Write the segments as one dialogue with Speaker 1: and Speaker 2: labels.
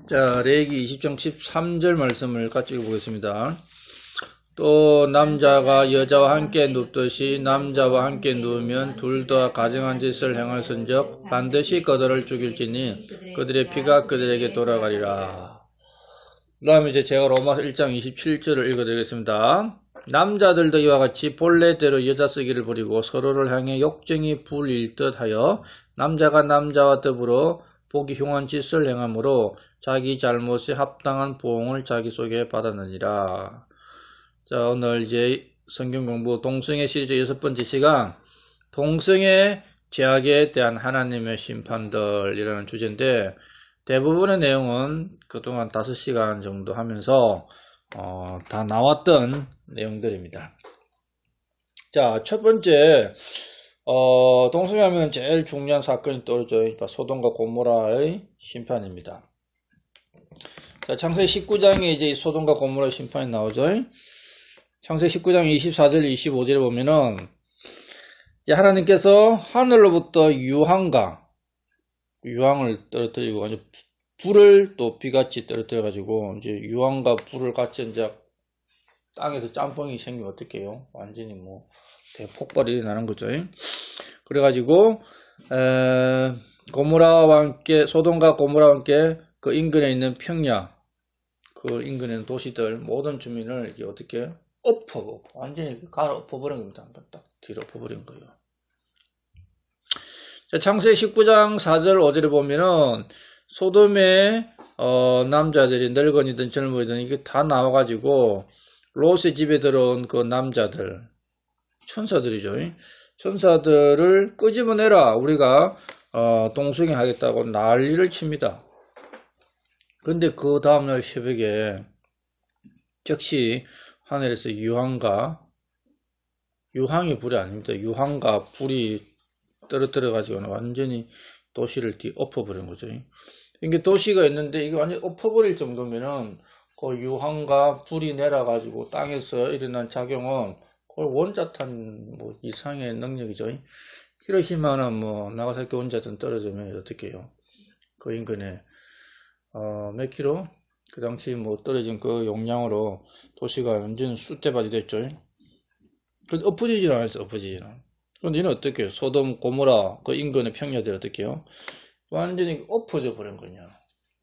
Speaker 1: 자, 레위기 20장 13절 말씀을 같이 읽어보겠습니다. 또 남자가 여자와 함께 눕듯이 남자와 함께 누우면 둘 다 가증한 짓을 행할선적 반드시 그들을 죽일지니 그들의 피가 그들에게 돌아가리라. 그 다음에 이제 제가 로마서 1장 27절을 읽어드리겠습니다. 남자들도 이와 같이 본래대로 여자 쓰기를 버리고 서로를 향해 욕쟁이 불일 듯 하여 남자가 남자와 더불어 보기 흉한 짓을 행함으로 자기 잘못에 합당한 보응을 자기 속에 받았느니라. 자, 오늘 이제 성경 공부 동성애 시리즈 6번째 시간, 동성애 죄악에 대한 하나님의 심판들이라는 주제인데, 대부분의 내용은 그동안 5시간 정도 하면서 다 나왔던 내용들입니다. 자, 첫 번째 동성애 하면 제일 중요한 사건이 떠오르죠. 소돔과 고모라의 심판입니다. 자, 창세기 19장에 이제 소돔과 고모라의 심판이 나오죠. 창세기 19장 24절 25절에 보면은 이제 하나님께서 하늘로부터 유황을 떨어뜨리고 아주 불을 또 비같이 떨어뜨려 가지고 이제 유황과 불을 같이 이제 땅에서 짬뽕이 생기면 어떡해요? 완전히 뭐 대폭발이 나는 거죠. 그래 가지고 고모라와 함께 소돔과 고모라와 함께 그 인근에 있는 평야, 그 인근에 있는 도시들 모든 주민을 이게 어떻게 완전히 갈아 엎어버린 겁니다. 딱 뒤로 엎어버린 거예요. 자, 창세기 19장 4절 5절에 보면은 소돔의 남자들이 늙은이든 젊은이든 이게 다 나와가지고 롯의 집에 들어온 그 남자들, 천사들이죠. 천사들을 끄집어내라. 우리가 동성애 하겠다고 난리를 칩니다. 그런데 그 다음날 새벽에 즉시 하늘에서 유황이 불이 아닙니다. 유황과 불이 떨어뜨려가지고 완전히 도시를 엎어버린 거죠. 이게 도시가 있는데 이게 완전히 엎어버릴 정도면은 그 유황과 불이 내려가지고 땅에서 일어난 작용은 거의 원자탄 뭐 이상의 능력이죠. 히로시마나 뭐 나가사키 원자탄 떨어지면 어떻게 해요? 그 인근에 몇 킬로? 그 당시 뭐 떨어진 그 용량으로 도시가 완전 쑥대밭이 됐죠. 그래서 엎어지질 않았어요. 엎어지질 않아요. 그런데 얘는 어떻게 해요? 소돔, 고모라 그 인근의 평야들 어떻게 해요? 완전히 엎어져 버린 거냐.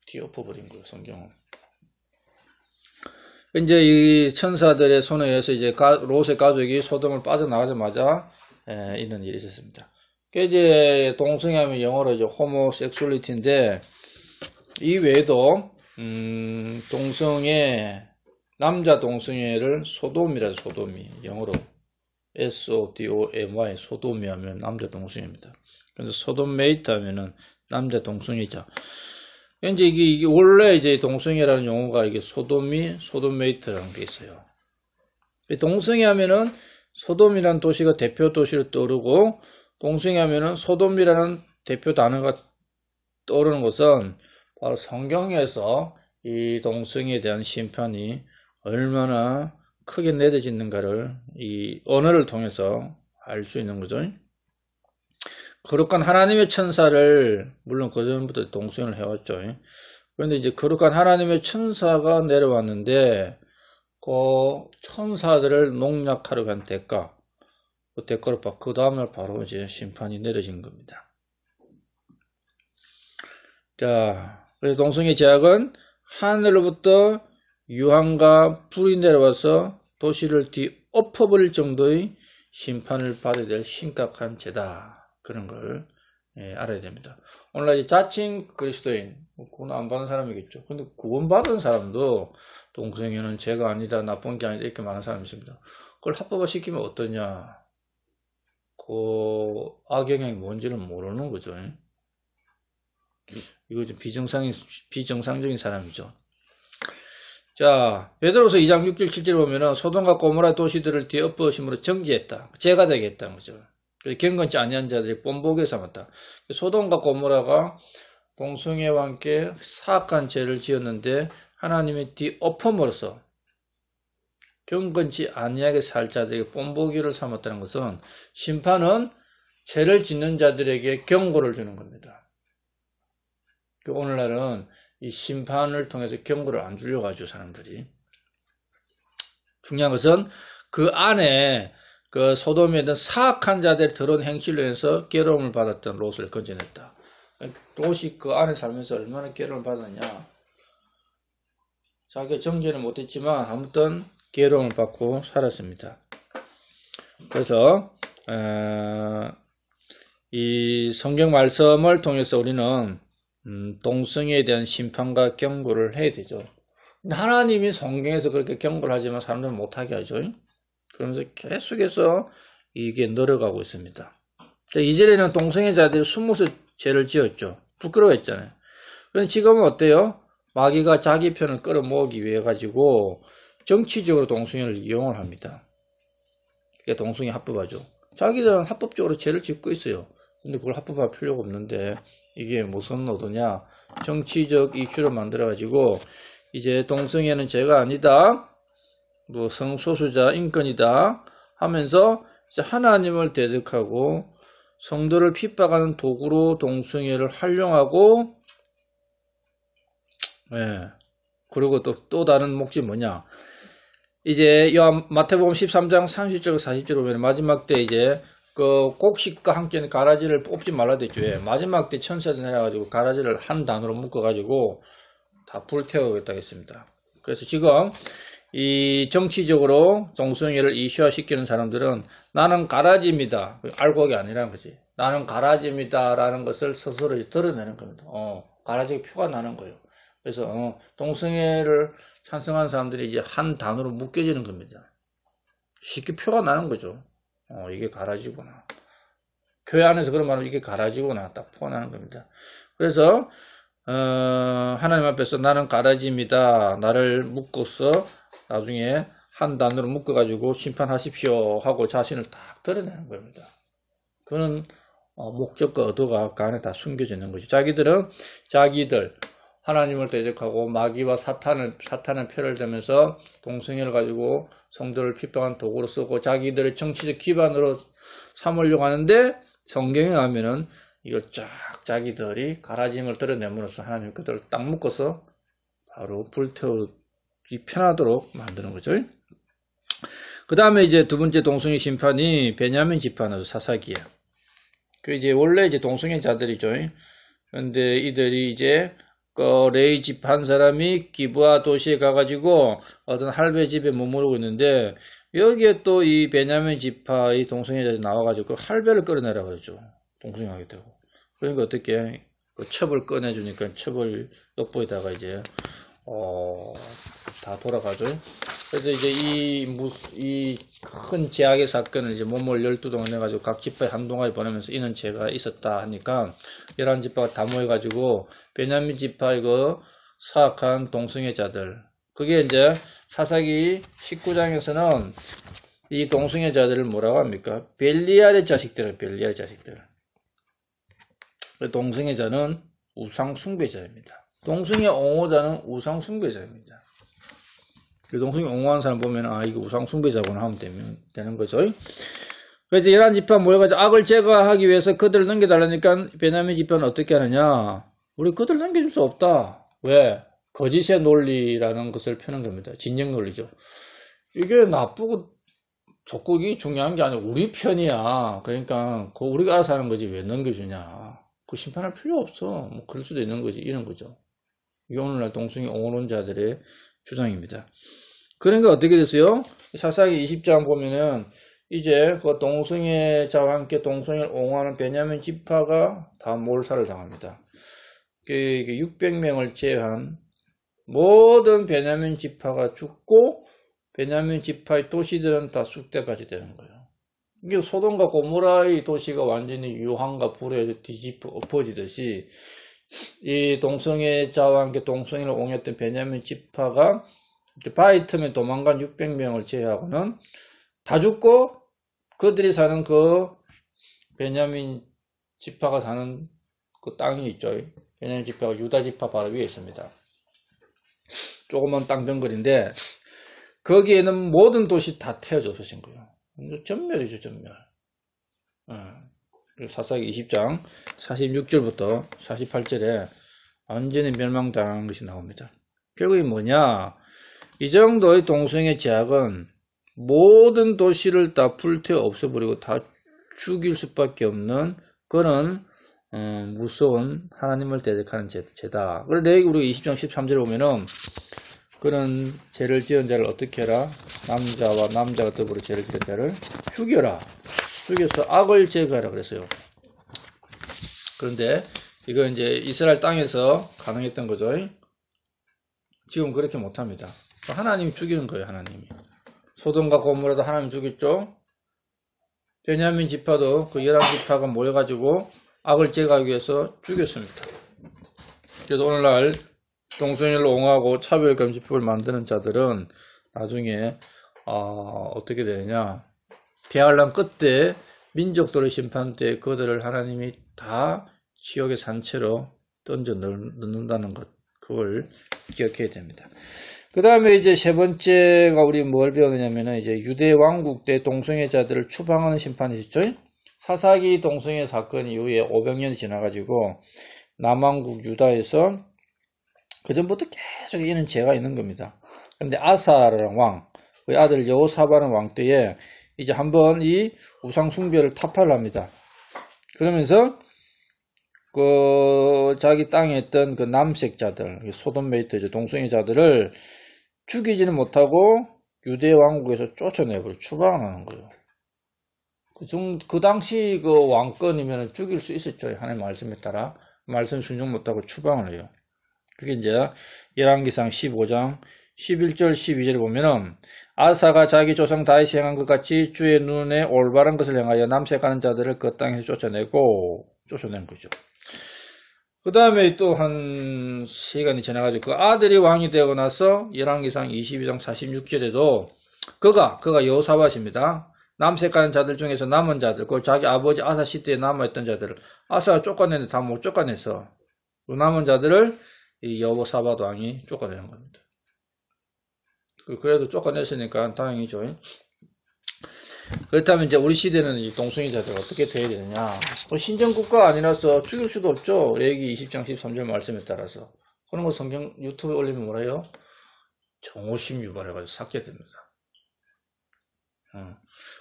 Speaker 1: 뒤엎어버린 거예요. 성경은. 이제 이 천사들의 손에 의해서 이제 롯의 가족이 소돔을 빠져나가자마자 이런 일이 있었습니다. 이제 동성애하면 영어로 이제 호모섹슈얼리티인데 이 외에도 남자 동성애를 소돔이라서 소돔이 영어로 SODOMY 소돔이 하면 남자 동성애입니다. 그래서 소돔메이트 하면은 남자 동성애죠. 이제 이게 원래 이제 동성애라는 용어가 이게 소돔메이트라는 게 있어요. 동성애 하면은 소돔이라는 도시가 대표 도시로 떠오르고 동성애 하면은 소돔이라는 대표 단어가 떠오르는 것은 바로 성경에서 이 동성애에 대한 심판이 얼마나 크게 내려지는가를 이 언어를 통해서 알 수 있는 거죠. 거룩한 하나님의 천사를 물론 그전부터 동성애를 해왔죠. 그런데 이제 거룩한 하나님의 천사가 내려왔는데 그 천사들을 농락하러 간 대가, 그 대가로 그 다음날 바로 이제 심판이 내려진 겁니다. 자, 그래서 동성애 죄악은 하늘로부터 유황과 불이 내려와서 도시를 뒤엎어버릴 정도의 심판을 받아야 될 심각한 죄다. 그런 걸 알아야 됩니다. 오늘날 이제 자칭 그리스도인, 구원 안 받은 사람이겠죠. 근데 구원받은 사람도 동성애는 죄가 아니다, 나쁜 게 아니다 이렇게 말하는 사람이 있습니다. 그걸 합법화 시키면 어떠냐? 그 악영향이 뭔지는 모르는 거죠. 이거 좀 비정상적인 사람이죠. 자, 베드로서 2장 6절 7절 보면은 소돔과 고모라 도시들을 뒤엎으심으로 정죄했다. 죄가 되게 했다는 거죠. 경건치 아니한 자들이 본보기를 삼았다. 소돔과 고모라가 동성애와 함께 사악한 죄를 지었는데 하나님의 뒤엎음으로써 경건치 아니하게 살 자들에게 본보기를 삼았다는 것은 심판은 죄를 짓는 자들에게 경고를 주는 겁니다. 오늘날은 이 심판을 통해서 경고를 안 주려고 하죠, 사람들이. 중요한 것은 그 안에 그 소돔에 있는 사악한 자들의 더러운 행실로 해서 괴로움을 받았던 롯을 건져냈다. 롯이 그 안에 살면서 얼마나 괴로움을 받았냐. 자기가 정죄는 못했지만 아무튼 괴로움을 받고 살았습니다. 그래서 이 성경 말씀을 통해서 우리는 동성애에 대한 심판과 경고를 해야 되죠. 하나님이 성경에서 그렇게 경고를 하지만 사람들은 못하게 하죠. 그러면서 계속해서 이게 늘어가고 있습니다. 이전에는 동성애자들이 숨어서 죄를 지었죠. 부끄러워했잖아요. 그런데 지금은 어때요? 마귀가 자기 편을 끌어모으기 위해 가지고 정치적으로 동성애를 이용을 합니다. 그게 동성애 합법화죠. 자기들은 합법적으로 죄를 짓고 있어요. 근데 그걸 합법화할 필요가 없는데 이게 무슨 노도냐? 정치적 이슈를 만들어 가지고 이제 동성애는 죄가 아니다. 뭐 성소수자 인권이다 하면서 이제 하나님을 대적하고 성도를 핍박하는 도구로 동성애를 활용하고, 그리고 또 다른 목적이 뭐냐? 이제 마태복음 13장 30절 40절 보면 마지막 때 이제 그 곡식과 함께 있는 가라지를 뽑지 말라 됐죠. 마지막 때 천사들 내려가지고 가라지를 한 단으로 묶어가지고 다 불태우겠다고 했습니다. 그래서 지금 이 정치적으로 동성애를 이슈화시키는 사람들은 나는 가라지입니다. 알곡이 아니라는 거지. 나는 가라지입니다. 라는 것을 스스로 드러내는 겁니다. 가라지가 표가 나는 거예요. 그래서 동성애를 찬성하는 사람들이 이제 한 단어로 묶여지는 겁니다. 쉽게 표가 나는 거죠. 이게 가라지구나. 교회 안에서 그런 말은 이게 가라지구나. 딱 표가 나는 겁니다. 그래서 하나님 앞에서 나는 가라지입니다. 나를 묶어서 나중에 한 단어로 묶어가지고 심판하십시오 하고 자신을 딱 드러내는 겁니다. 그는 목적과 의도가 그 안에 다 숨겨져 있는 거죠. 자기들 하나님을 대적하고 마귀와 사탄의 표를 대면서 동성애를 가지고 성도를 핍박한 도구로 쓰고 자기들의 정치적 기반으로 삼으려고 하는데 성경에 가면은 이걸 쫙 자기들이 가라짐을 드러내므로써 하나님 그들을 딱 묶어서 바로 불태우기 편하도록 만드는 거죠. 그 다음에 이제 두 번째 동성애 심판이 베냐민 지파는 사사기야. 그 이제 원래 이제 동성애자들이죠. 그런데 이들이 이제 그 레이 집 한 사람이 기브아 도시에 가가지고 어떤 할배 집에 머무르고 있는데 여기에 또 이 베냐민 지파의 동성애자들이 나와가지고 그 할배를 끌어내라고 그러죠. 동성애하게 되고. 그러니까 어떻게 그 첩을 꺼내주니까 첩을 엿보이다가 이제 다 돌아가죠. 그래서 이제 이 큰 제약의 사건을 이제 몸을 12동을 내가지고 각 지파에 한 동아리 보내면서 이는 죄가 있었다 하니까 11지파가 다 모여가지고 베냐민 지파의 그 사악한 동성애자들, 그게 이제 사사기 19장에서는 이 동성애자들을 뭐라고 합니까? 벨리알의 자식들. 동성애자는 우상 숭배자입니다. 동성애 옹호자는 우상 숭배자입니다. 동성애 옹호하는 사람 보면 이거 우상 숭배자구나 하면 되는 거죠. 그래서 11지파 모여가지고 악을 제거하기 위해서 그들을 넘겨달라니까 베냐민 지파는 어떻게 하느냐? 우리 그들을 넘겨줄 수 없다. 왜? 거짓의 논리라는 것을 펴는 겁니다. 진영 논리죠. 이게 나쁘고 좋고 이게 중요한 게 아니라 우리 편이야. 그러니까 우리가 알아서 하는 거지 왜 넘겨주냐. 그 심판할 필요 없어. 뭐 그럴 수도 있는 거지. 이런 거죠. 이게 오늘날 동성애 옹호론자들의 주장입니다. 그러니까 어떻게 됐어요? 사사기 20장 보면은 이제 그 동성애자와 함께 동성애를 옹호하는 베냐민 지파가 다 몰살을 당합니다. 600명을 제외한 모든 베냐민 지파가 죽고 베냐민 지파의 도시들은 다 쑥대밭이 되는 거예요. 이게 소돔과 고모라의 도시가 완전히 유황과 불에 뒤집어 엎어지듯이 이 동성애자와 함께 동성애를 옹호했던 베냐민 지파가 바위 틈에 도망간 600명을 제외하고는 다 죽고 그들이 사는 그 베냐민 지파가 사는 그 땅이 있죠. 베냐민 지파가 유다 지파 바로 위에 있습니다. 조그만 땅덩거리인데 거기에는 모든 도시 다 태워져 없어진 거예요. 전멸이죠, 전멸. 사사기 20장 46절부터 48절에 완전히 멸망당한 것이 나옵니다. 결국 이 뭐냐? 이 정도의 동성애 제약은 모든 도시를 다 불태워 없애버리고 다 죽일 수밖에 없는 그런 무서운 하나님을 대적하는 죄다. 그런데 우리 20장 13절에 보면은 그런 죄를 지은 자를 어떻게 해라? 남자와 남자가 더불어 죄를 지은 자를 죽여라. 죽여서 악을 제거하라 그랬어요. 그런데 이거 이제 이스라엘 땅에서 가능했던 거죠. 지금 그렇게 못합니다. 하나님이 죽이는 거예요. 하나님이. 소돔과 고모라도 하나님 죽였죠. 베냐민 지파도 그 11지파가 모여가지고 악을 제거하기 위해서 죽였습니다. 그래서 오늘날 동성애를 옹호하고 차별금지법을 만드는 자들은 나중에 어떻게 되느냐? 대환란 끝에 민족들의 심판 때 그들을 하나님이 다 지옥의 산채로 던져 넣는다는 것, 그걸 기억해야 됩니다. 그 다음에 이제 세 번째가 우리 뭘 배우느냐면은 이제 유대 왕국 때 동성애자들을 추방하는 심판이 있죠. 사사기 동성애 사건 이후에 500년이 지나가지고 남왕국 유다에서 그전부터 계속 이는 죄가 있는 겁니다. 그런데 아사라는 왕, 그 아들 여호사밧은 왕 때에 이제 한번 이 우상 숭배를 타파를 합니다. 그러면서 그 자기 땅에 있던 그 남색자들, 소돔메이트 동성애자들을 죽이지는 못하고 유대 왕국에서 쫓아내버려 추방하는 거예요. 그 당시 그 왕권이면 죽일 수 있었죠. 하나님의 말씀에 따라 말씀 순종 못하고 추방을 해요. 그게 이제 열왕기상 15장 11절 12절에 보면은 아사가 자기 조상 다윗이 행한 것 같이 주의 눈에 올바른 것을 행하여 남색하는 자들을 그 땅에서 쫓아낸 거죠. 그 다음에 또 한 시간이 지나가지고 그 아들이 왕이 되고 나서 열왕기상 22장 46절에도 그가 여호사밧입니다. 남색하는 자들 중에서 남은 자들, 그 자기 아버지 아사 시대에 남아있던 자들을 아사가 쫓아내는데 다 못 쫓아내서 그 남은 자들을 이 여호사밧 왕이 쫓아내는 겁니다. 그래도 쫓아냈으니까 다행이죠. 그렇다면 이제 우리 시대는 이 동성애자들 어떻게 돼야 되느냐? 신정국가 아니라서 죽일 수도 없죠. 레위기 20장 13절 말씀에 따라서. 그런 거 성경 유튜브에 올리면 뭐래요? 정오심 유발해가지고 삭제됩니다.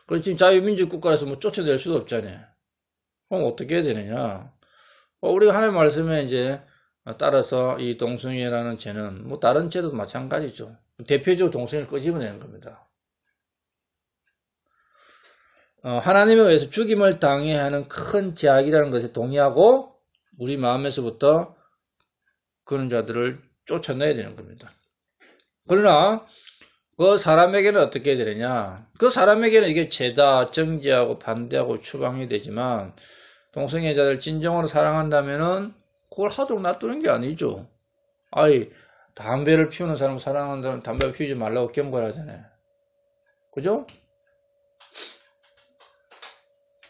Speaker 1: 그래서 지금 자유민주 국가에서 뭐 쫓아낼 수도 없잖아요. 그럼 어떻게 해야 되느냐? 우리가 하나님의 말씀에 이제 따라서 이 동성애라는 죄는 뭐 다른 죄도 마찬가지죠. 대표적으로 동성애를 끄집어내는 겁니다. 하나님에 의해서 죽임을 당해야 하는 큰 제약이라는 것에 동의하고 우리 마음에서부터 그런 자들을 쫓아내야 되는 겁니다. 그러나 그 사람에게는 어떻게 해야 되느냐? 그 사람에게는 이게 죄다 정죄하고 반대하고 추방이 되지만 동성애자들 진정으로 사랑한다면은 그걸 하도록 놔두는 게 아니죠. 담배를 피우는 사람 사랑한다면 담배를 피우지 말라고 경고하잖아요. 그죠?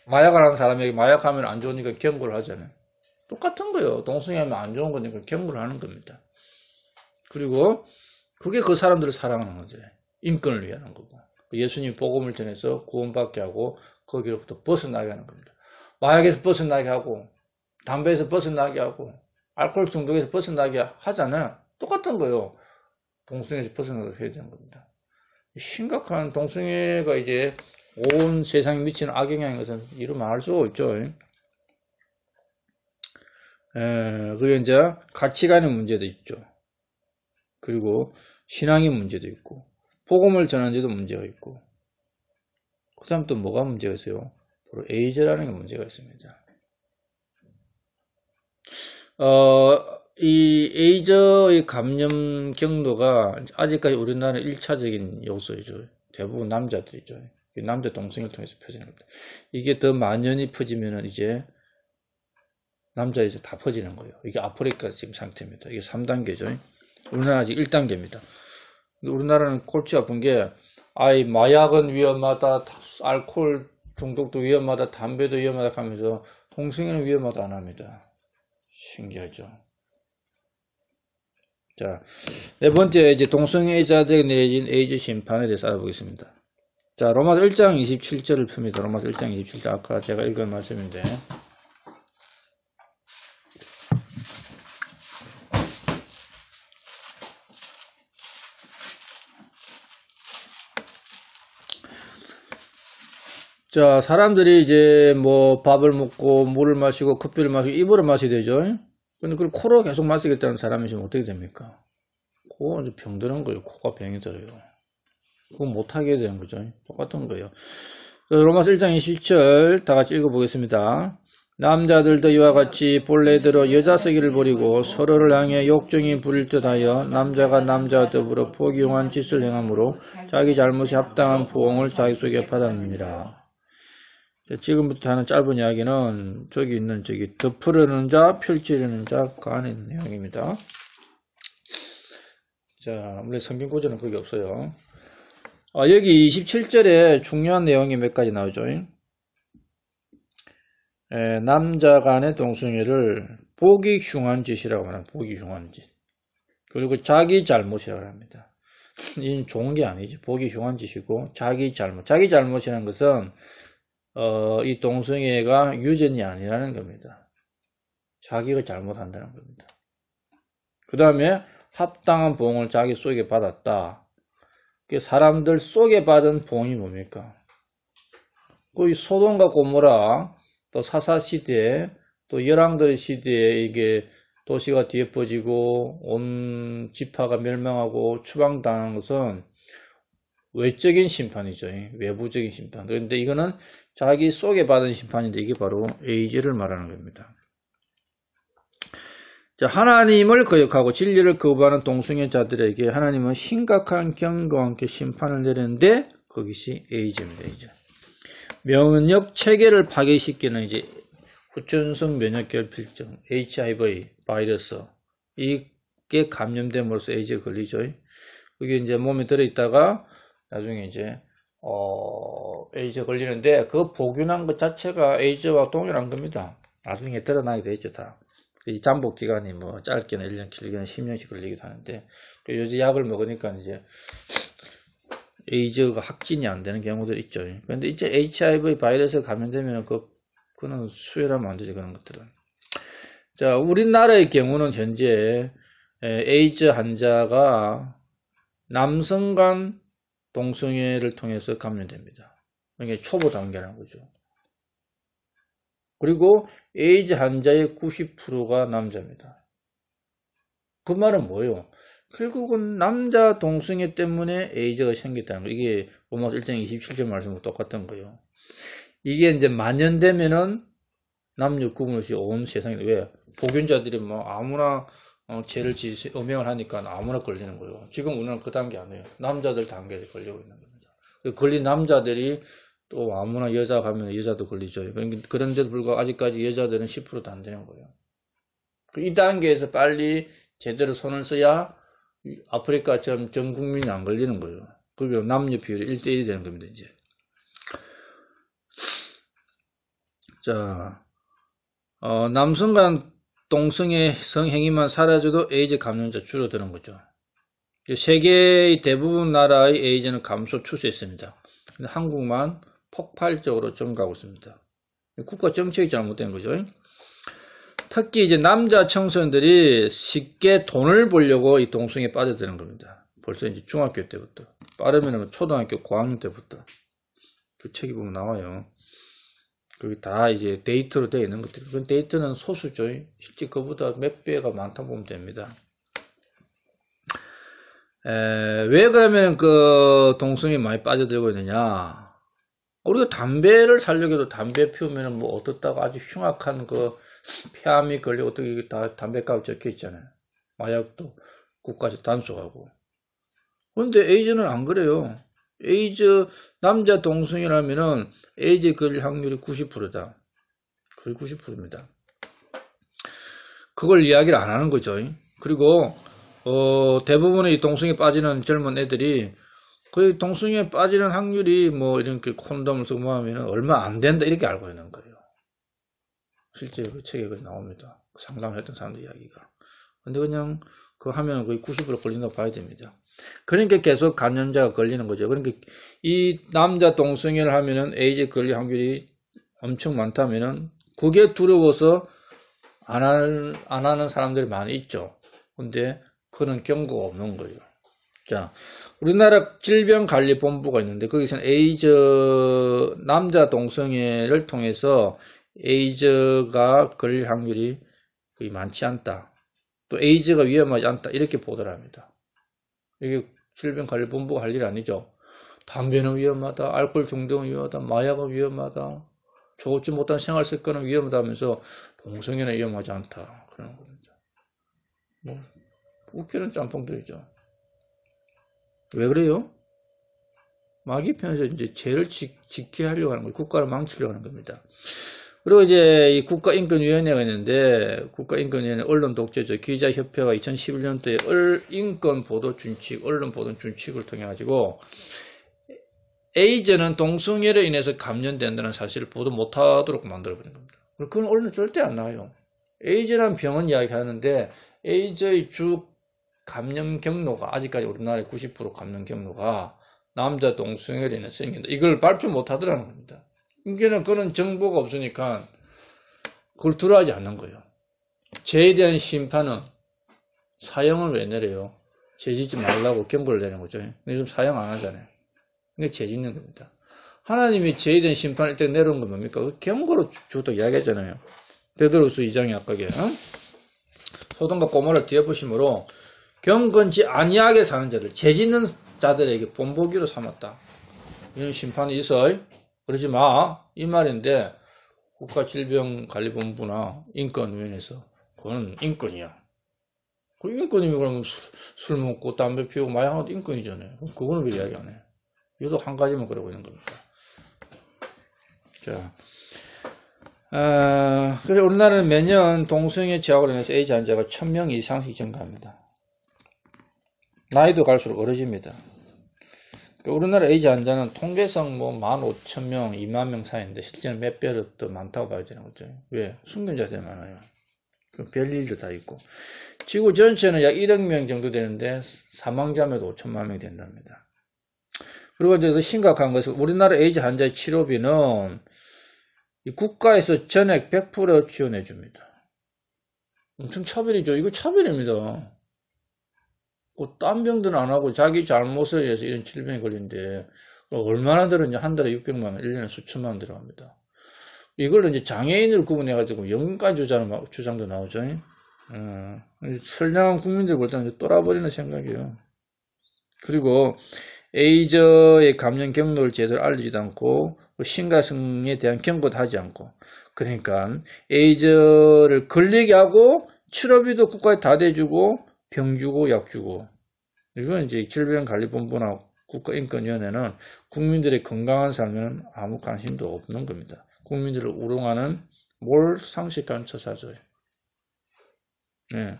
Speaker 1: 마약을 하는 사람에게 마약하면 안 좋으니까 경고를 하잖아요. 똑같은 거예요. 동성애하면 안 좋은 거니까 경고를 하는 겁니다. 그리고 그게 그 사람들을 사랑하는 거죠. 인권을 위하는 거고. 예수님 복음을 전해서 구원받게 하고 거기로부터 벗어나게 하는 겁니다. 마약에서 벗어나게 하고 담배에서 벗어나게 하고 알코올 중독에서 벗어나게 하잖아요. 똑같은 거예요. 동성애에서 벗어나게 해야 되는 겁니다. 심각한 동성애가 이제 온 세상에 미치는 악영향인 것은 이루 말할 수가 없죠. 그리고 이제 가치관의 문제도 있죠. 그리고 신앙의 문제도 있고, 복음을 전하는 데도 문제가 있고, 그 다음 또 뭐가 문제가 있어요? 바로 에이즈라는 게 문제가 있습니다. 이 에이즈의 감염 경로가 아직까지 우리나라의 1차적인 요소이죠. 대부분 남자들이죠. 남자 동성애를 통해서 퍼지는 겁니다. 이게 더 만연히 퍼지면은 이제 남자에서 다 퍼지는 거예요. 이게 아프리카 지금 상태입니다. 이게 3단계죠. 우리나라 아직 1단계입니다. 우리나라는 골치 아픈 게 마약은 위험하다, 알코올 중독도 위험하다, 담배도 위험하다 하면서 동성애는 위험하다 안 합니다. 신기하죠. 자, 네 번째 이제 동성애자들에게 내려진 에이즈 심판에 대해서 알아보겠습니다. 자, 로마서 1장 27절을 풉니다. 로마서 1장 27절 아까 제가 읽은 말씀인데 자, 사람들이 이제 뭐 밥을 먹고 물을 마시고 커피를 마시고 입으로 마셔야 되죠. 근데 그걸 코로 계속 마시겠다는 사람이시면 어떻게 됩니까? 그거 이제 병드는 거예요. 코가 병이 들어요. 그거 못하게 되는 거죠. 똑같은 거예요. 로마서 1장 27절 다 같이 읽어보겠습니다. 남자들도 이와 같이 본래대로 여자 쓰기를 버리고 서로를 향해 욕정이 부릴 듯하여 남자가 남자와 더불어 포기용한 짓을 행함으로 자기 잘못이 합당한 부응을 자기 속에 받았느니라. 지금부터 하는 짧은 이야기는 저기 있는 덮으려는 자, 펼치려는 자 간에 있는 내용입니다. 자, 물론 성경 구절은 거기 없어요. 여기 27절에 중요한 내용이 몇 가지 나오죠. 남자 간의 동성애를 보기 흉한 짓이라고 말합니다. 보기 흉한 짓. 그리고 자기 잘못이라고 합니다. 이는 좋은 게 아니지. 보기 흉한 짓이고 자기 잘못. 자기 잘못이라는 것은 이 동성애가 유전이 아니라는 겁니다. 자기가 잘못한다는 겁니다. 그 다음에 합당한 보응을 자기 속에 받았다. 사람들 속에 받은 보응이 뭡니까? 그 소돔과 고모라, 또 사사 시대에, 또 열왕들 시대에 이게 도시가 뒤엎어지고 온 지파가 멸망하고 추방당한 것은 외적인 심판이죠. 외부적인 심판. 그런데 이거는 자기 속에 받은 심판인데 이게 바로 에이즈를 말하는 겁니다. 자, 하나님을 거역하고 진리를 거부하는 동성애자들에게 하나님은 심각한 경고와 함께 심판을 내리는데 그것이 에이즈입니다. 에이즈. 면역 체계를 파괴시키는 이제 후천성 면역결핍증, HIV 바이러스 이게 감염됨으로써 에이즈가 걸리죠. 그게 이제 몸에 들어있다가 나중에 이제 에이즈 걸리는데 그 복균한 것 자체가 에이즈와 동일한 겁니다. 나중에 드러나게 되죠 다. 이 잠복 기간이 뭐 짧게는 1년, 길게는 10년씩 걸리기도 하는데 요즘 약을 먹으니까 이제 에이즈가 확진이 안 되는 경우도 있죠. 그런데 이제 HIV 바이러스에 감염되면 그는 수혈하면 안 되죠 그런 것들은. 자, 우리나라의 경우는 현재 에이즈 환자가 남성 간 동성애를 통해서 감염됩니다. 그러니까 초보 단계라는 거죠. 그리고 에이즈 환자의 90%가 남자입니다. 그 말은 뭐예요? 결국은 남자 동성애 때문에 에이즈가 생겼다는 거예요. 이게 로마서 1장 27절 말씀과 똑같은 거예요. 이게 이제 만연되면은 남녀 구분 없이 온 세상에 왜? 복균자들이 뭐 아무나 죄를 음행을 하니까 아무나 걸리는 거예요. 지금 우리는 그 단계 아니에요. 남자들 단계에 걸리고 있는 겁니다. 걸린 남자들이 또 아무나 여자 가면 여자도 걸리죠. 그런데도 불구하고 아직까지 여자들은 10%도 안 되는 거예요. 이 단계에서 빨리 제대로 손을 써야 아프리카처럼 전 국민이 안 걸리는 거예요. 그리고 남녀 비율이 1대1이 되는 겁니다, 이제. 자, 남성 간 동성애 성행위만 사라져도 에이즈 감염자 줄어드는 거죠. 세계의 대부분 나라의 에이즈는 감소 추세였습니다. 한국만 폭발적으로 증가하고 있습니다. 국가 정책이 잘못된 거죠. 특히 이제 남자 청소년들이 쉽게 돈을 벌려고 이 동성애에 빠져드는 겁니다. 벌써 이제 중학교 때부터. 빠르면 초등학교 고학년 때부터. 그 책이 보면 나와요. 그게 다 이제 데이터로 되어 있는 것들. 그 데이터는 소수죠. 실제 그보다 몇 배가 많다 보면 됩니다. 왜 그러면 그 동성애에 많이 빠져들고 있느냐? 우리가 담배를 살려고 해도 담배 피우면 뭐 어떻다고 아주 흉악한 그 폐암이 걸리고 어떻게 다 담배값이 적혀 있잖아요. 마약도 국가에서 단속하고. 그런데 에이즈는 안 그래요. 에이즈 남자 동성이라면은 에이즈 걸릴 확률이 90%다. 거의 90%입니다. 그걸 이야기를 안 하는 거죠. 그리고 대부분의 동성에 빠지는 젊은 애들이 그 동성애에 빠지는 확률이 뭐 이렇게 콘돔을 쓰고 하면 얼마 안 된다 이렇게 알고 있는 거예요. 실제 그 책에 나옵니다. 상담했던 사람들 이야기가. 근데 그냥 그거 하면 거의 90% 걸린다고 봐야 됩니다. 그러니까 계속 감염자가 걸리는 거죠. 그러니까 이 남자 동성애를 하면은 에이즈 걸릴 확률이 엄청 많다면은 그게 두려워서 안 하는 사람들이 많이 있죠. 근데 그런 경고가 없는 거예요. 자, 우리나라 질병관리본부가 있는데 거기서는 에이즈 남자 동성애를 통해서 에이즈가 걸릴 확률이 거의 많지 않다. 또 에이즈가 위험하지 않다. 이렇게 보도를 합니다. 이게 질병관리본부가 할 일이 아니죠. 담배는 위험하다. 알코올 중독은 위험하다. 마약은 위험하다. 좋지 못한 생활 습관은 위험하다 하면서 동성애는 위험하지 않다. 그런 겁니다. 뭐 웃기는 짬뽕들이죠. 왜 그래요? 마귀 편에서 이제 죄를 짓게 하려고 하는 거예요. 국가를 망치려고 하는 겁니다. 그리고 이제 이 국가인권위원회가 있는데, 국가인권위원회 언론 독재죠. 기자협회가 2011년도에 인권 보도 준칙, 언론 보도 준칙을 통해 가지고 에이즈는 동성애로 인해서 감염된다는 사실을 보도 못하도록 만들어버린 겁니다. 그건 언론 절대 안 나와요. 에이즈라는 병은 이야기하는데 에이즈의 주 감염 경로가 아직까지 우리나라의 90% 감염 경로가 남자 동성애로 인해서 생긴다. 이걸 발표 못하더라는 겁니다. 이게는 그런 정보가 없으니까 그걸 들어하지 않는 거예요. 죄에 대한 심판은 사형을 왜 내려요? 죄 짓지 말라고 경고를 내는 거죠. 근데 요즘 사형 안 하잖아요. 이게 죄 짓는 겁니다. 하나님이 죄에 대한 심판을 일단 내려온 건 뭡니까? 경고로 주도 이야기했잖아요. 베드로후서 2장에 아까게 소돔과 고모라 뒤엎으심으로 경건치 아니하게 사는 자들, 죄 짓는 자들에게 본보기로 삼았다. 이런 심판이 있어. 그러지 마. 이 말인데 국가질병관리본부나 인권위원회에서 그건 인권이야. 그 인권이면 그러면 술 먹고 담배 피우고 마약하는 것도 인권이잖아요. 그거는 왜 이야기 안 해? 이것도 한 가지만 그러고 있는 겁니다. 자, 그래서 우리나라는 매년 동성애 취약으로 인해서 에이즈 환자가 1000명 이상씩 증가합니다. 나이도 갈수록 어려집니다. 우리나라 에이즈 환자는 통계상 15,000명, 20,000명 사이인데 실제는 몇 배로 더 많다고 봐야 되는 거죠. 왜? 숨겨자들이 많아요. 별일도 다 있고. 지구 전체는 약 1억 명 정도 되는데 사망자매도 5천만 명이 된답니다. 그리고 이제 더 심각한 것은 우리나라 에이즈 환자의 치료비는 이 국가에서 전액 100% 지원해 줍니다. 엄청 차별이죠. 이거 차별입니다. 딴 병들은 안 하고 자기 잘못에 의해서 이런 질병이 걸리는데 얼마나 들었냐? 한 달에 600만 원, 1년에 수천만 원 들어갑니다. 이걸 이제 장애인을 구분해가지고 연금까지 주자는 주장도 나오죠. 선량한 국민들 볼 때는 똘아버리는 생각이에요. 그리고 에이즈의 감염 경로를 제대로 알리지도 않고 심각성에 대한 경고도 하지 않고 그러니까 에이즈를 걸리게 하고 치료비도 국가에 다 대주고 병 주고 약 주고 이건 이제 질병관리본부나 국가인권위원회는 국민들의 건강한 삶에는 아무 관심도 없는 겁니다. 국민들을 우롱하는 몰상식한 처사죠. 네.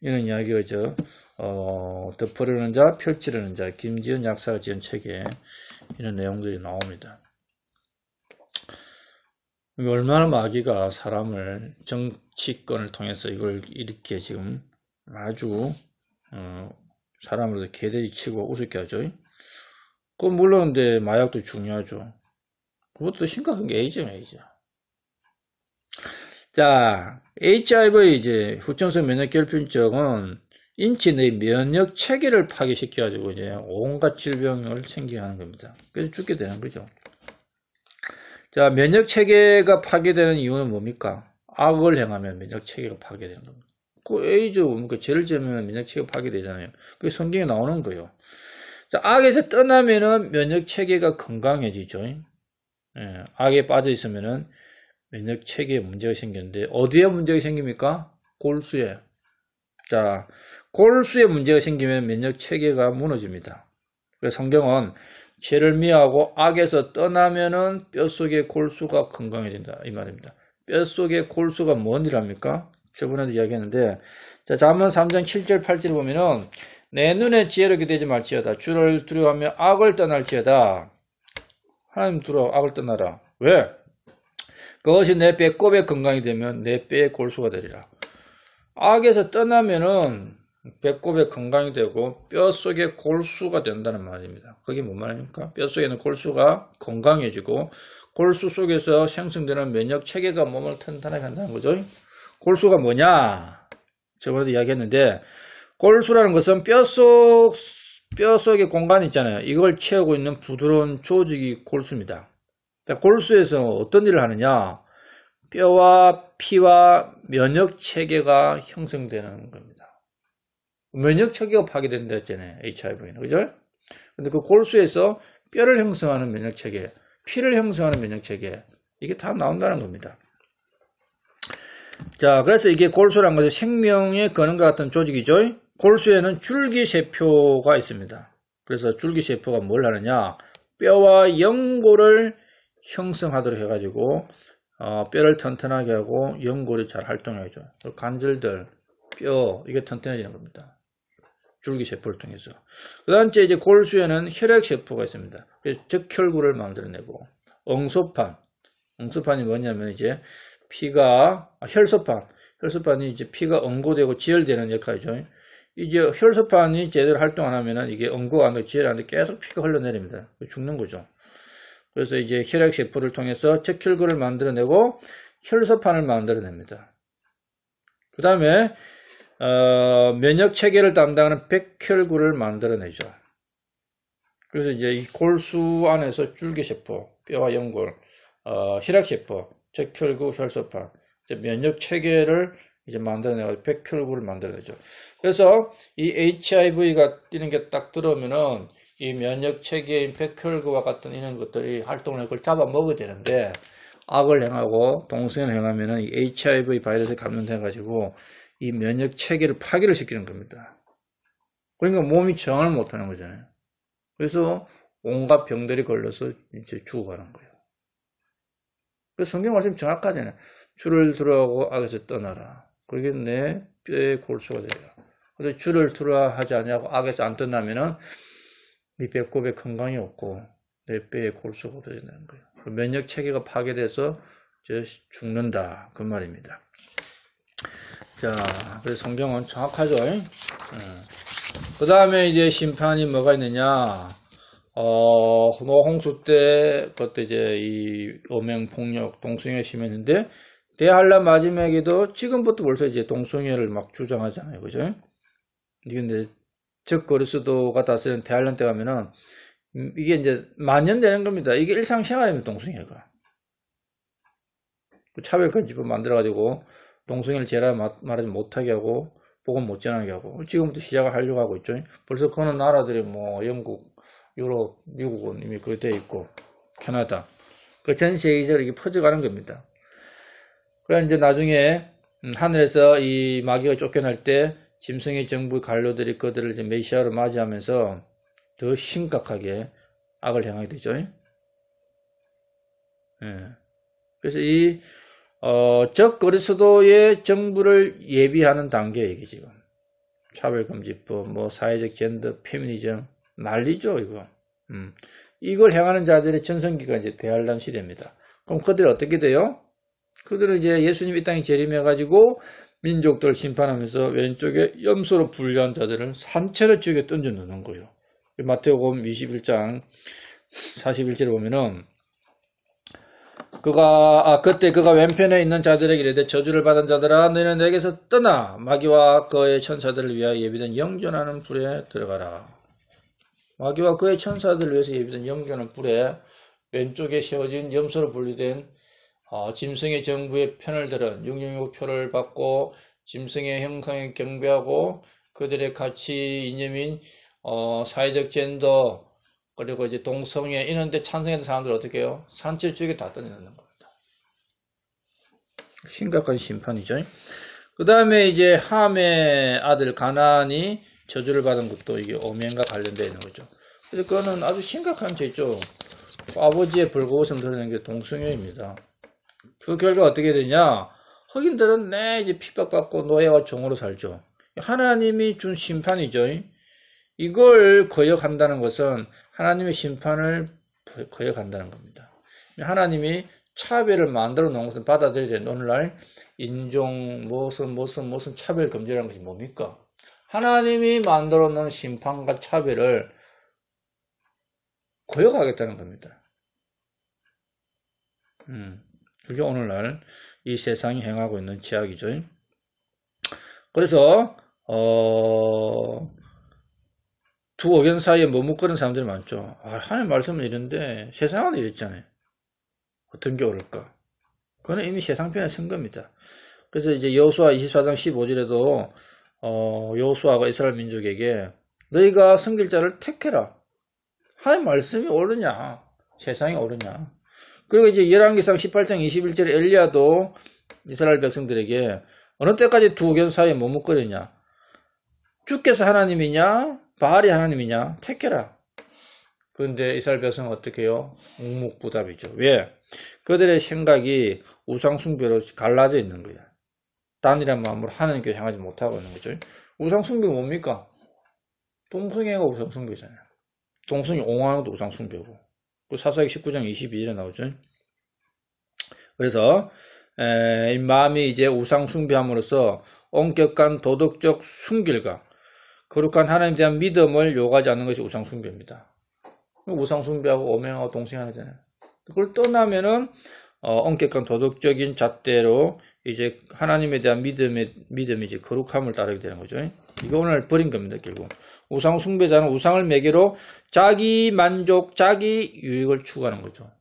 Speaker 1: 이런 이야기가 덮으려는 자, 펼치려는 자, 김지은 약사가 지은 책에 이런 내용들이 나옵니다. 얼마나 마귀가 사람을 정치권을 통해서 이걸 이렇게 지금 아주 사람을 개대리 치고 우습게 하죠. 그건 물론 근데 마약도 중요하죠. 그것도 심각한 게 에이즈. 자, HIV 이제 후천성 면역결핍증은 인체 내 면역 체계를 파괴시켜가지고 이제 온갖 질병을 생기게 하는 겁니다. 그래서 죽게 되는 거죠. 자, 면역 체계가 파괴되는 이유는 뭡니까? 악을 행하면 면역 체계가 파괴되는 겁니다. 그 에이즈 뭡니까? 죄를 지으면 면역 체계가 파괴되잖아요. 그게 성경에 나오는 거예요. 자, 악에서 떠나면은 면역 체계가 건강해지죠. 예, 악에 빠져 있으면은 면역 체계에 문제가 생겼는데 어디에 문제가 생깁니까? 골수에. 자, 골수에 문제가 생기면 면역 체계가 무너집니다. 그래서 성경은 죄를 미워하고 악에서 떠나면은 뼛속의 골수가 건강해진다 이 말입니다. 뼛속의 골수가 뭔 일 합니까? 저번에도 이야기했는데 자, 잠언 3장 7절 8절 보면은 내 눈에 지혜롭게 되지 말지어다. 주를 두려워하며 악을 떠날지어다. 하나님 두려워 악을 떠나라. 왜? 그것이 내 배꼽의 건강이 되면 내 뼈의 골수가 되리라. 악에서 떠나면은 배꼽의 건강이 되고 뼈속의 골수가 된다는 말입니다. 그게 뭔 말입니까? 뼈속에 있는 골수가 건강해지고 골수 속에서 생성되는 면역 체계가 몸을 튼튼하게 한다는 거죠. 골수가 뭐냐? 저번에도 이야기했는데 골수라는 것은 뼈속 뼈 속에 공간 있잖아요. 이걸 채우고 있는 부드러운 조직이 골수입니다. 골수에서 어떤 일을 하느냐? 뼈와 피와 면역 체계가 형성되는 겁니다. 면역 체계가 파괴된다 했잖아요. HIV는. 그죠? 근데 그 골수에서 뼈를 형성하는 면역 체계, 피를 형성하는 면역 체계, 이게 다 나온다는 겁니다. 자, 그래서 이게 골수란 것은 생명의 근원과 같은 조직이죠. 골수에는 줄기세포가 있습니다. 그래서 줄기세포가 뭘 하느냐? 뼈와 연골을 형성하도록 해가지고 뼈를 튼튼하게 하고 연골이 잘 활동해야죠. 관절들, 뼈 이게 튼튼해지는 겁니다. 줄기세포를 통해서. 그 다음에 이제 골수에는 혈액세포가 있습니다. 적혈구를 만들어내고 엉소판이 뭐냐면 이제 혈소판이 이제 피가 응고되고 지혈되는 역할이죠. 이제 혈소판이 제대로 활동 안 하면은 이게 응고가 안 되고 지혈 안 되고 계속 피가 흘러내립니다. 죽는 거죠. 그래서 이제 혈액세포를 통해서 적혈구를 만들어내고 혈소판을 만들어냅니다. 그 다음에 면역 체계를 담당하는 백혈구를 만들어내죠. 그래서 이제 이 골수 안에서 줄기세포, 뼈와 연골, 혈액세포, 적혈구, 혈소판, 면역 체계를 이제 만들어내고 백혈구를 만들어내죠. 그래서 이 HIV가 이런 게 딱 들어오면은 이 면역 체계인 백혈구와 같은 이런 것들이 활동을 그걸 잡아먹어야 되는데 악을 행하고 동성애를 행하면은 이 HIV 바이러스에 감염돼가지고 이 면역 체계를 파괴를 시키는 겁니다. 그러니까 몸이 저항을 못하는 거잖아요. 그래서 온갖 병들이 걸려서 이제 죽어가는 거예요. 그래서 성경 말씀이 정확하잖아요. 주를 두려워하고 악에서 떠나라. 그게 내 뼈의 골수가 되라. 그래서 주를 두려워하지 않냐고 악에서 안 떠나면은 이 배꼽에 건강이 없고 내 뼈의 골수가 되는 거예요. 면역 체계가 파괴돼서 죽는다. 그 말입니다. 자, 그래서 성경은 정확하죠. 그 다음에 이제 심판이 뭐가 있느냐. 노홍수 때, 그때 이제 이 어명폭력, 동성애 심했는데, 대한란 마지막에도 지금부터 벌써 이제 동성애를 막 주장하잖아요. 그죠? 이게 이제, 적그리스도가 다스리는 대한란 때 가면은, 이게 이제 만연되는 겁니다. 이게 일상생활입니다, 동성애가. 그 차별금지법 만들어가지고, 동성애를 제라 말하지 못하게 하고, 복음 못 전하게 하고, 지금부터 시작을 하려고 하고 있죠. 벌써 그런 나라들이 뭐, 영국, 유럽, 미국은 이미 그렇게 되어 있고, 캐나다. 그 전 세계적으로 이게 퍼져가는 겁니다. 그래, 이제 나중에, 하늘에서 이 마귀가 쫓겨날 때, 짐승의 정부의 관료들이 그들을 이제 메시아로 맞이하면서 더 심각하게 악을 행하게 되죠. 예. 그래서 적 그리스도의 정부를 예비하는 단계예요, 이게 지금. 차별금지법, 뭐, 사회적 젠더, 페미니즘, 난리죠, 이거. 이걸 행하는 자들의 전성기가 이제 대환란 시대입니다. 그럼 그들이 어떻게 돼요? 그들은 이제 예수님 이 땅에 재림해가지고 민족들 심판하면서 왼쪽에 염소로 분류한 자들을 산채로 지옥에 던져 놓는 거예요. 마태복음 21장 41절에 보면은 그때 그가 왼편에 있는 자들에게 이르되 저주를 받은 자들아 너희는 내게서 떠나 마귀와 그의 천사들을 위하여 예비된 영존하는 불에 들어가라. 마귀와 그의 천사들을 위해서 예비된 영존하는 불에 왼쪽에 세워진 염소로 분류된 짐승의 정부의 편을 들은 666표를 받고 짐승의 형상에 경배하고 그들의 가치 이념인 사회적 젠더 그리고 이제 동성애 이런데 찬성했던 사람들 어떻게 해요? 산채 쪽에 다 던져놓는 겁니다. 심각한 심판이죠. 그 다음에 이제 함의 아들 가나안이 저주를 받은 것도 이게 오면과 관련되어 있는 거죠. 그래서 그거는 아주 심각한 죄죠. 아버지의 벌거벗음 드러낸 게 동성애입니다. 그 결과 어떻게 되냐? 흑인들은 이제 핍박받고 노예와 종으로 살죠. 하나님이 준 심판이죠. 이걸 거역한다는 것은 하나님의 심판을 거역한다는 겁니다. 하나님이 차별을 만들어 놓은 것은 받아들여야 되는 오늘날 인종 무슨 차별 금지라는 것이 뭡니까? 하나님이 만들어 놓은 심판과 차별을 거역하겠다는 겁니다. 그게 오늘날 이 세상이 행하고 있는 죄악이죠. 그래서 두 의견 사이에 머뭇거리는 사람들이 많죠. 하나님 말씀은 이런데 세상은 이랬잖아요. 어떤 게 옳을까? 그거는 이미 세상편에 쓴 겁니다. 그래서 이제 여호수아 24장 15절에도 여호수아가 이스라엘 민족에게 너희가 섬길 자를 택해라. 하나님 말씀이 옳으냐? 세상이 옳으냐? 그리고 이제 열왕기상 18장 21절에 엘리야도 이스라엘 백성들에게 어느 때까지 두 의견 사이에 머뭇거리냐? 주께서 하나님이냐? 바알이 하나님이냐? 택해라. 그런데 이스라엘 백성은 어떻게 해요? 묵묵부답이죠. 왜? 그들의 생각이 우상숭배로 갈라져 있는 거야. 단일한 마음으로 하나님께 향하지 못하고 있는 거죠. 우상숭배가 뭡니까? 동성애가 우상숭배잖아요. 동성이 옹호하는 것도 우상숭배고. 그 사사기 19장 22절에 나오죠. 그래서 이 마음이 이제 우상숭배함으로써 엄격한 도덕적 순결과 거룩한 하나님에 대한 믿음을 요구하지 않는 것이 우상숭배입니다. 우상숭배하고 오명하고 동성하잖아요. 그걸 떠나면은 엄격한 도덕적인 잣대로 이제 하나님에 대한 믿음이 이제 거룩함을 따르게 되는 거죠. 이거 오늘 버린 겁니다, 결국. 우상 숭배자는 우상을 매개로 자기 만족, 자기 유익을 추구하는 거죠.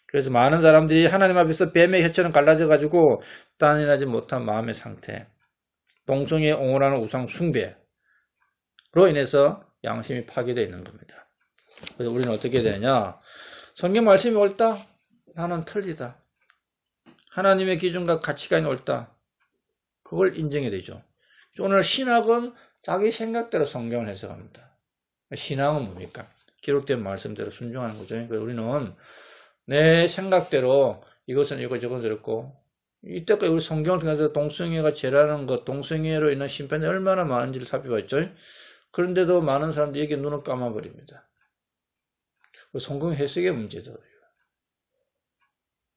Speaker 1: 그래서 많은 사람들이 하나님 앞에서 뱀의 혀처럼 갈라져 가지고 단일하지 못한 마음의 상태, 동성애에 옹호하는 우상 숭배로 인해서 양심이 파괴되어 있는 겁니다. 그래서 우리는 어떻게 되느냐? 성경 말씀이 옳다. 나는 틀리다. 하나님의 기준과 가치관이 옳다. 그걸 인정해야 되죠. 오늘 신학은 자기 생각대로 성경을 해석합니다. 신앙은 뭡니까? 기록된 말씀대로 순종하는 거죠. 그래서 우리는 내 생각대로 이것은 이거 저건 저렇고 이때까지 우리 성경을 통해서 동성애가 죄라는 것, 동성애로 인한 심판이 얼마나 많은지를 살펴봤죠. 그런데도 많은 사람들이 여기에 눈을 감아버립니다. 성경 해석의 문제죠.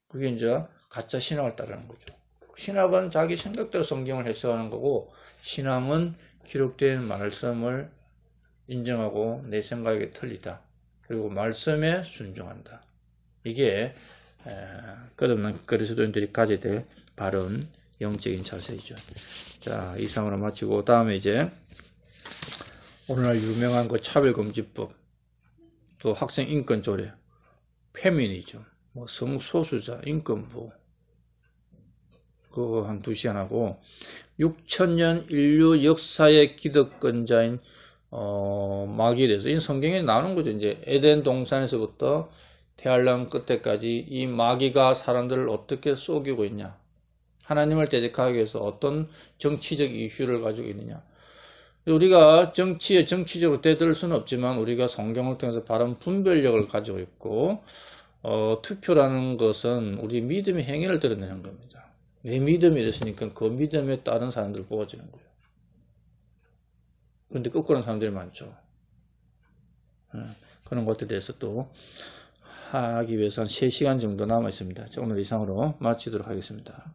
Speaker 1: 그게 이제 가짜 신학을 따르는 거죠. 신학은 자기 생각대로 성경을 해석하는 거고, 신앙은 기록된 말씀을 인정하고 내 생각에 틀리다. 그리고 말씀에 순종한다. 이게 끝없는 그리스도인들이 가져야 될 바른 영적인 자세이죠. 자, 이상으로 마치고 다음에 이제 오늘날 유명한 그 차별금지법, 또 학생 인권 조례, 페미니즘, 뭐 성소수자, 인권보호, 그거 한 2시간 하고, 6천년 인류 역사의 기득권자인, 마귀에 대해서, 이 성경에 나오는 거죠. 이제 에덴 동산에서부터 대환란 끝에까지 이 마귀가 사람들을 어떻게 속이고 있냐. 하나님을 대적하기 위해서 어떤 정치적 이슈를 가지고 있느냐. 우리가 정치적으로 대들 수는 없지만 우리가 성경을 통해서 바른 분별력을 가지고 있고, 투표라는 것은 우리 믿음의 행위를 드러내는 겁니다. 내 믿음이 이랬으니까 그 믿음에 따른 사람들 뽑아지는 거예요. 그런데 거꾸로 사람들이 많죠. 그런 것에 대해서 또 하기 위해서 한 3시간 정도 남아 있습니다. 오늘 이상으로 마치도록 하겠습니다.